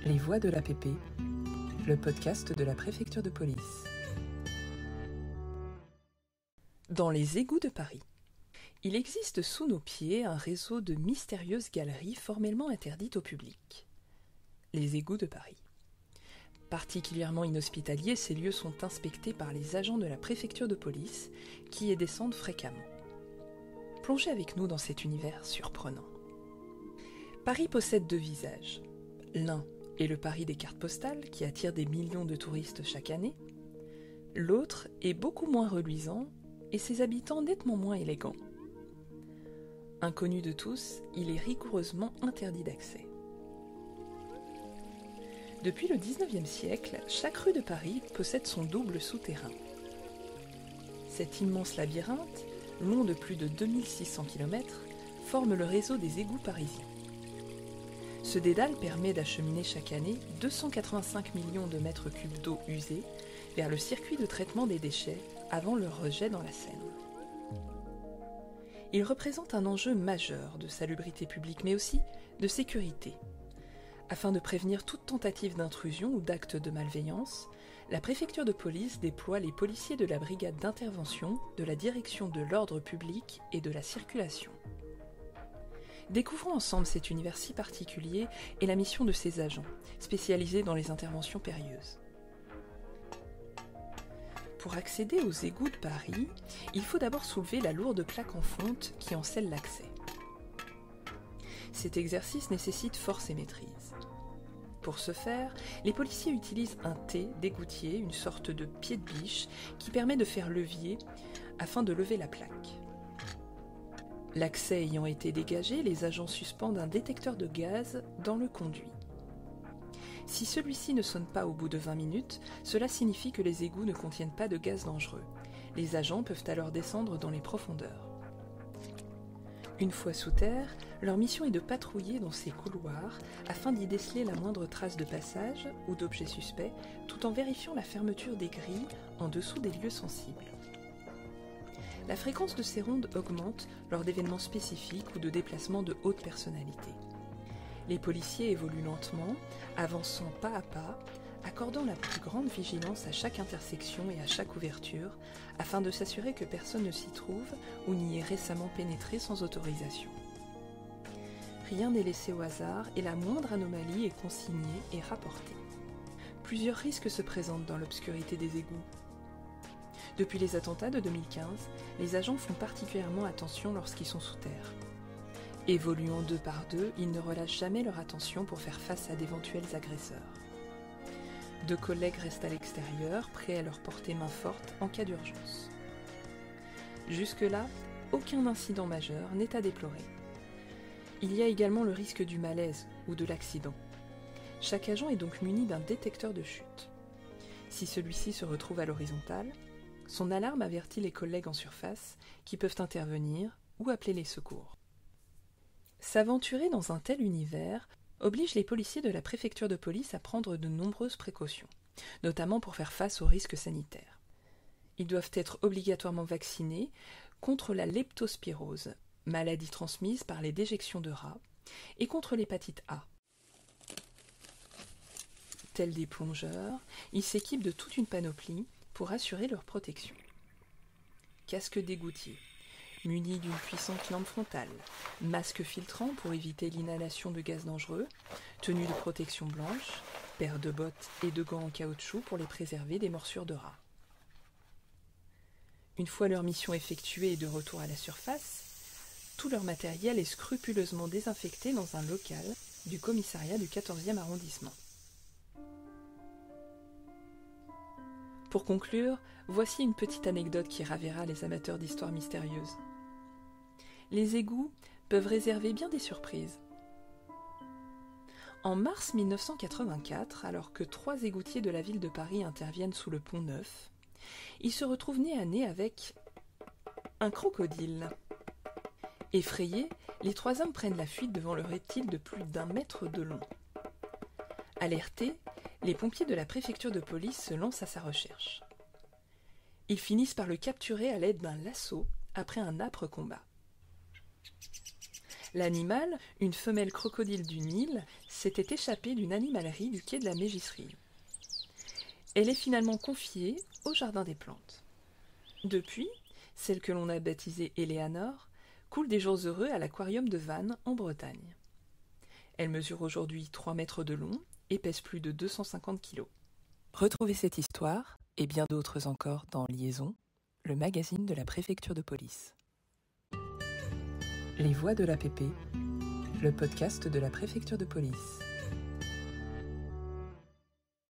Les Voix de l'APP, le podcast de la préfecture de police. Dans les égouts de Paris. Il existe sous nos pieds un réseau de mystérieuses galeries formellement interdites au public. Les égouts de Paris. Particulièrement inhospitaliers, ces lieux sont inspectés par les agents de la préfecture de police qui y descendent fréquemment. Plongez avec nous dans cet univers surprenant. Paris possède deux visages. L'un est le Paris des cartes postales qui attire des millions de touristes chaque année. L'autre est beaucoup moins reluisant et ses habitants nettement moins élégants. Inconnu de tous, il est rigoureusement interdit d'accès. Depuis le XIXe siècle, chaque rue de Paris possède son double souterrain. Cet immense labyrinthe, long de plus de 2600 km, forme le réseau des égouts parisiens. Ce dédale permet d'acheminer chaque année 285 millions de mètres cubes d'eau usée vers le circuit de traitement des déchets avant leur rejet dans la Seine. Il représente un enjeu majeur de salubrité publique mais aussi de sécurité. Afin de prévenir toute tentative d'intrusion ou d'acte de malveillance, la préfecture de police déploie les policiers de la brigade d'intervention de la direction de l'ordre public et de la circulation. Découvrons ensemble cet univers si particulier et la mission de ses agents, spécialisés dans les interventions périlleuses. Pour accéder aux égouts de Paris, il faut d'abord soulever la lourde plaque en fonte qui en scelle l'accès. Cet exercice nécessite force et maîtrise. Pour ce faire, les policiers utilisent un T d'égoutier, une sorte de pied de biche, qui permet de faire levier afin de lever la plaque. L'accès ayant été dégagé, les agents suspendent un détecteur de gaz dans le conduit. Si celui-ci ne sonne pas au bout de 20 minutes, cela signifie que les égouts ne contiennent pas de gaz dangereux. Les agents peuvent alors descendre dans les profondeurs. Une fois sous terre, leur mission est de patrouiller dans ces couloirs afin d'y déceler la moindre trace de passage ou d'objet suspect, tout en vérifiant la fermeture des grilles en dessous des lieux sensibles. La fréquence de ces rondes augmente lors d'événements spécifiques ou de déplacements de haute personnalité. Les policiers évoluent lentement, avançant pas à pas, accordant la plus grande vigilance à chaque intersection et à chaque ouverture, afin de s'assurer que personne ne s'y trouve ou n'y est récemment pénétré sans autorisation. Rien n'est laissé au hasard et la moindre anomalie est consignée et rapportée. Plusieurs risques se présentent dans l'obscurité des égouts. Depuis les attentats de 2015, les agents font particulièrement attention lorsqu'ils sont sous terre. Évoluant deux par deux, ils ne relâchent jamais leur attention pour faire face à d'éventuels agresseurs. Deux collègues restent à l'extérieur, prêts à leur porter main forte en cas d'urgence. Jusque-là, aucun incident majeur n'est à déplorer. Il y a également le risque du malaise ou de l'accident. Chaque agent est donc muni d'un détecteur de chute. Si celui-ci se retrouve à l'horizontale, son alarme avertit les collègues en surface qui peuvent intervenir ou appeler les secours. S'aventurer dans un tel univers oblige les policiers de la préfecture de police à prendre de nombreuses précautions, notamment pour faire face aux risques sanitaires. Ils doivent être obligatoirement vaccinés contre la leptospirose, maladie transmise par les déjections de rats, et contre l'hépatite A. Tels des plongeurs, ils s'équipent de toute une panoplie pour assurer leur protection. Casque d'égoutier, muni d'une puissante lampe frontale, masque filtrant pour éviter l'inhalation de gaz dangereux, tenue de protection blanche, paire de bottes et de gants en caoutchouc pour les préserver des morsures de rats. Une fois leur mission effectuée et de retour à la surface, tout leur matériel est scrupuleusement désinfecté dans un local du commissariat du 14e arrondissement. Pour conclure, voici une petite anecdote qui ravira les amateurs d'histoires mystérieuses. Les égouts peuvent réserver bien des surprises. En mars 1984, alors que 3 égoutiers de la ville de Paris interviennent sous le pont Neuf, ils se retrouvent nez à nez avec un crocodile. Effrayés, les 3 hommes prennent la fuite devant le reptile de plus d'1 mètre de long. Alertés, les pompiers de la préfecture de police se lancent à sa recherche. Ils finissent par le capturer à l'aide d'un lasso après un âpre combat. L'animal, une femelle crocodile du Nil, s'était échappée d'une animalerie du quai de la Mégisserie. Elle est finalement confiée au Jardin des Plantes. Depuis, celle que l'on a baptisée Éléanore coule des jours heureux à l'aquarium de Vannes, en Bretagne. Elle mesure aujourd'hui 3 mètres de long et pèse plus de 250 kilos. Retrouvez cette histoire et bien d'autres encore dans Liaison, le magazine de la préfecture de police. Les Voix de l'APP, le podcast de la préfecture de police.